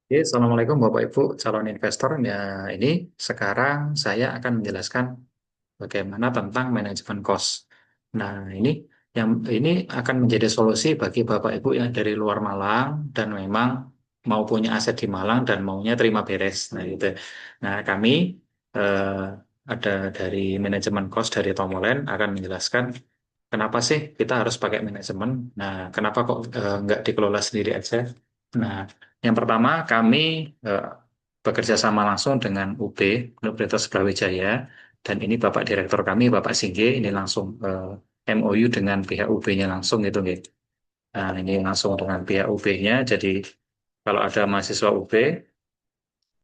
Oke, Assalamualaikum Bapak Ibu calon investor. Ya, ini sekarang saya akan menjelaskan bagaimana tentang manajemen cost. Nah, ini akan menjadi solusi bagi Bapak Ibu yang dari luar Malang dan memang mau punya aset di Malang dan maunya terima beres. Nah, gitu. Nah, kami eh, ada dari manajemen cost dari Tomolen akan menjelaskan kenapa sih kita harus pakai manajemen. Nah, kenapa kok nggak dikelola sendiri aja? Nah, yang pertama, kami eh, bekerja sama langsung dengan UB, Universitas Brawijaya, dan ini Bapak Direktur kami, Bapak Singge, ini langsung MOU dengan pihak UB-nya langsung gitu, gitu. Nah, ini langsung dengan pihak UB-nya, jadi kalau ada mahasiswa UB,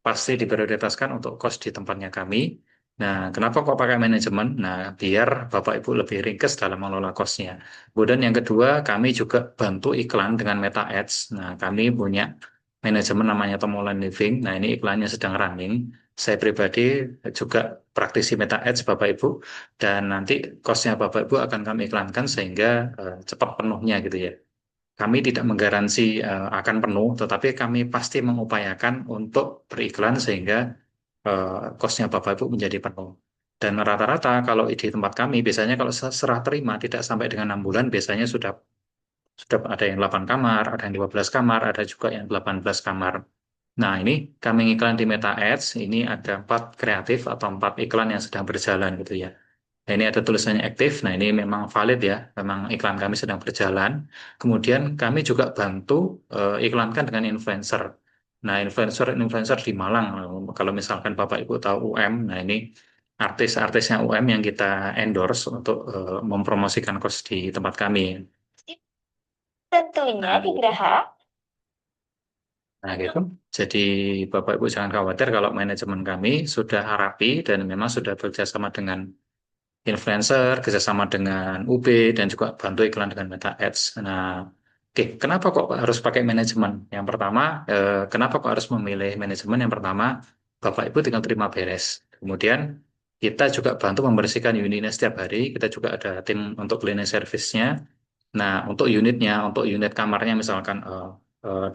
pasti diprioritaskan untuk kos di tempatnya kami. Nah, kenapa kok pakai manajemen? Nah, biar Bapak Ibu lebih ringkes dalam mengelola kosnya. Kemudian yang kedua, kami juga bantu iklan dengan Meta Ads. Nah, kami punya manajemen namanya Tomolan Living. Nah, ini iklannya sedang running. Saya pribadi juga praktisi Meta Ads Bapak Ibu. Dan nanti kosnya Bapak Ibu akan kami iklankan sehingga cepat penuhnya gitu ya. Kami tidak menggaransi akan penuh, tetapi kami pasti mengupayakan untuk beriklan sehingga kosnya Bapak Ibu menjadi penuh. Dan rata-rata kalau di tempat kami, biasanya kalau serah terima tidak sampai dengan 6 bulan, biasanya sudah ada yang 8 kamar, ada yang 15 kamar, ada juga yang 18 kamar. Nah, ini kami iklan di Meta Ads, ini ada 4 kreatif atau 4 iklan yang sedang berjalan gitu ya. Nah, ini ada tulisannya aktif. Nah, ini memang valid ya. Memang iklan kami sedang berjalan. Kemudian kami juga bantu iklankan dengan influencer. Nah, influencer di Malang. Kalau misalkan Bapak Ibu tahu UM, nah ini artis-artisnya UM yang kita endorse untuk mempromosikan kos di tempat kami. Tentunya Nah, di gitu. Graha. Nah, gitu. Jadi Bapak Ibu jangan khawatir kalau manajemen kami sudah rapi dan memang sudah bekerjasama dengan influencer, kerjasama dengan UB, dan juga bantu iklan dengan Meta Ads. Nah, oke, kenapa kok harus pakai manajemen? Yang pertama, kenapa kok harus memilih manajemen? Yang pertama, Bapak Ibu tinggal terima beres. Kemudian, kita juga bantu membersihkan unitnya setiap hari. Kita juga ada tim untuk cleaning service-nya. Nah, untuk unit kamarnya misalkan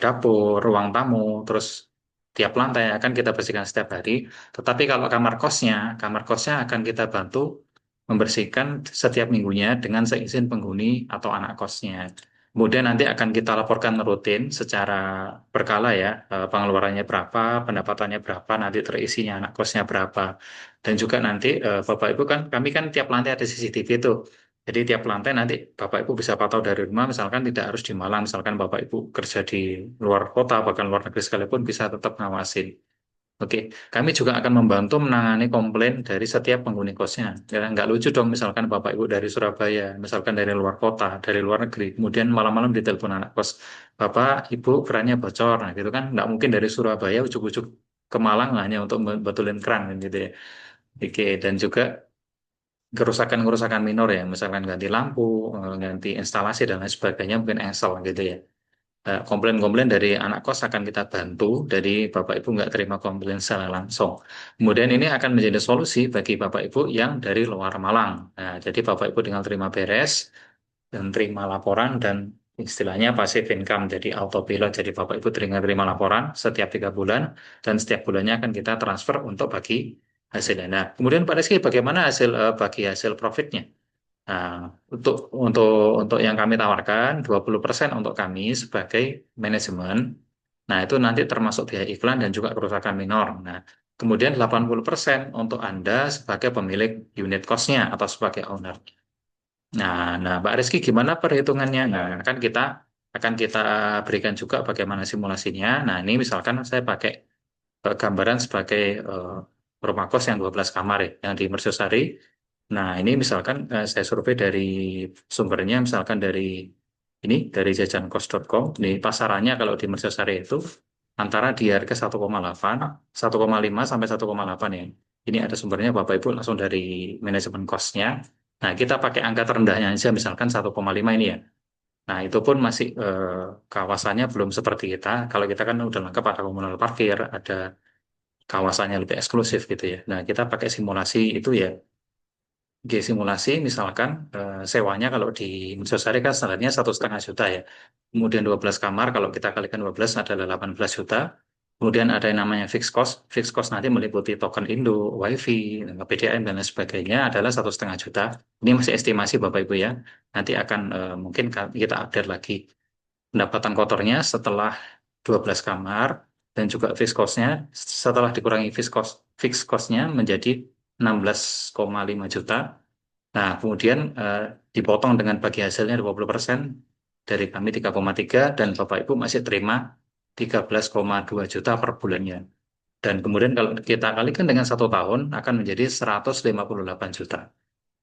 dapur, ruang tamu, terus tiap lantai akan kita bersihkan setiap hari. Tetapi kalau kamar kosnya akan kita bantu membersihkan setiap minggunya dengan seizin penghuni atau anak kosnya. Kemudian nanti akan kita laporkan rutin secara berkala ya, pengeluarannya berapa, pendapatannya berapa, nanti terisinya anak kosnya berapa. Dan juga nanti Bapak Ibu kan, kami kan tiap lantai ada CCTV tuh. Jadi tiap lantai nanti Bapak Ibu bisa pantau dari rumah, misalkan tidak harus di Malang, misalkan Bapak Ibu kerja di luar kota, bahkan luar negeri sekalipun bisa tetap ngawasin. Oke, kami juga akan membantu menangani komplain dari setiap penghuni kosnya. Ya, nggak lucu dong, misalkan Bapak Ibu dari Surabaya, misalkan dari luar kota, dari luar negeri, kemudian malam-malam ditelepon anak kos, Bapak, Ibu, kerannya bocor. Nah, gitu kan, nggak mungkin dari Surabaya ujuk-ujuk ke Malang hanya untuk betulin keran, kan, gitu ya. Oke, dan juga kerusakan-kerusakan minor ya, misalkan ganti lampu, ganti instalasi, dan lain sebagainya, mungkin engsel, gitu ya. Komplain-komplain dari anak kos akan kita bantu, dari Bapak Ibu nggak terima komplain secara langsung. Kemudian ini akan menjadi solusi bagi Bapak Ibu yang dari luar Malang. Nah, jadi Bapak Ibu tinggal terima beres dan terima laporan dan istilahnya passive income, jadi autopilot. Jadi Bapak Ibu terima laporan setiap 3 bulan dan setiap bulannya akan kita transfer untuk bagi hasilnya. Nah, kemudian Pak Rizky bagaimana bagi hasil profitnya? Nah, untuk yang kami tawarkan 20% untuk kami sebagai manajemen. Nah, itu nanti termasuk biaya iklan dan juga kerusakan minor. Nah, kemudian 80% untuk Anda sebagai pemilik unit cost-nya atau sebagai owner. Nah, Mbak Rizky gimana perhitungannya? Nah, kan kita berikan juga bagaimana simulasinya. Nah, ini misalkan saya pakai gambaran sebagai eh, rumah kos yang 12 kamar ya, yang di Mercosari. Nah, ini misalkan saya survei dari sumbernya, misalkan dari jajankos.com. Ini pasarannya kalau di Mercosari itu antara di harga 1,8, 1,5 sampai 1,8 ya. Ini ada sumbernya Bapak Ibu langsung dari manajemen kosnya. Nah, kita pakai angka terendahnya aja, misalkan 1,5 ini ya. Nah, itu pun masih kawasannya belum seperti kita. Kalau kita kan udah lengkap, ada komunal parkir, ada kawasannya lebih eksklusif gitu ya. Nah, kita pakai simulasi itu ya. Di simulasi misalkan sewanya kalau di Mojosari kan standarnya 1,5 juta ya. Kemudian 12 kamar kalau kita kalikan 12 adalah 18 juta. Kemudian ada yang namanya fixed cost. Fixed cost nanti meliputi token Indo, WiFi, PDM, dan lain sebagainya adalah 1,5 juta. Ini masih estimasi Bapak Ibu ya. Nanti akan mungkin kita update lagi pendapatan kotornya setelah 12 kamar dan juga fixed cost-nya setelah dikurangi fixed cost-nya menjadi 16,5 juta. Nah, kemudian dipotong dengan bagi hasilnya 20% dari kami 3,3 dan Bapak Ibu masih terima 13,2 juta per bulannya. Dan kemudian kalau kita kalikan dengan 1 tahun akan menjadi 158 juta.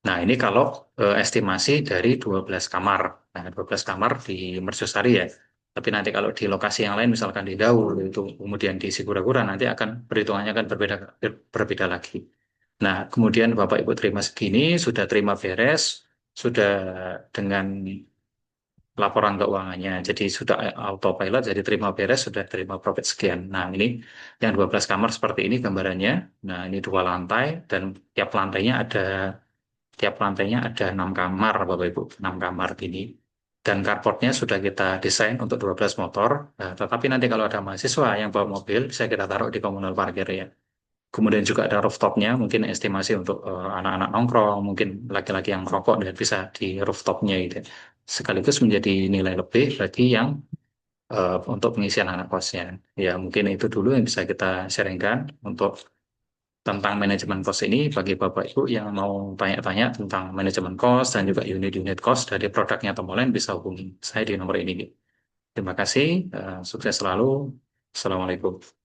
Nah, ini kalau estimasi dari 12 kamar. Nah, 12 kamar di Mercosari ya. Tapi nanti kalau di lokasi yang lain, misalkan di Daul, itu kemudian di Sigura-gura, nanti akan perhitungannya akan berbeda lagi. Nah, kemudian Bapak Ibu terima segini, sudah terima beres, sudah dengan laporan keuangannya. Jadi sudah autopilot, jadi terima beres, sudah terima profit sekian. Nah, ini yang 12 kamar seperti ini gambarannya. Nah, ini 2 lantai dan tiap lantainya ada 6 kamar, Bapak Ibu, 6 kamar ini. Dan carportnya sudah kita desain untuk 12 motor. Nah, tetapi nanti kalau ada mahasiswa yang bawa mobil, bisa kita taruh di komunal parkir ya. Kemudian juga ada rooftopnya, mungkin estimasi untuk anak-anak nongkrong, mungkin laki-laki yang merokok dan bisa di rooftopnya gitu. Sekaligus menjadi nilai lebih bagi yang untuk pengisian anak kosnya. Ya mungkin itu dulu yang bisa kita sharingkan untuk tentang manajemen cost ini bagi Bapak Ibu yang mau tanya-tanya tentang manajemen cost dan juga unit-unit cost dari produknya atau lain bisa hubungi saya di nomor ini. Terima kasih, sukses selalu. Assalamualaikum.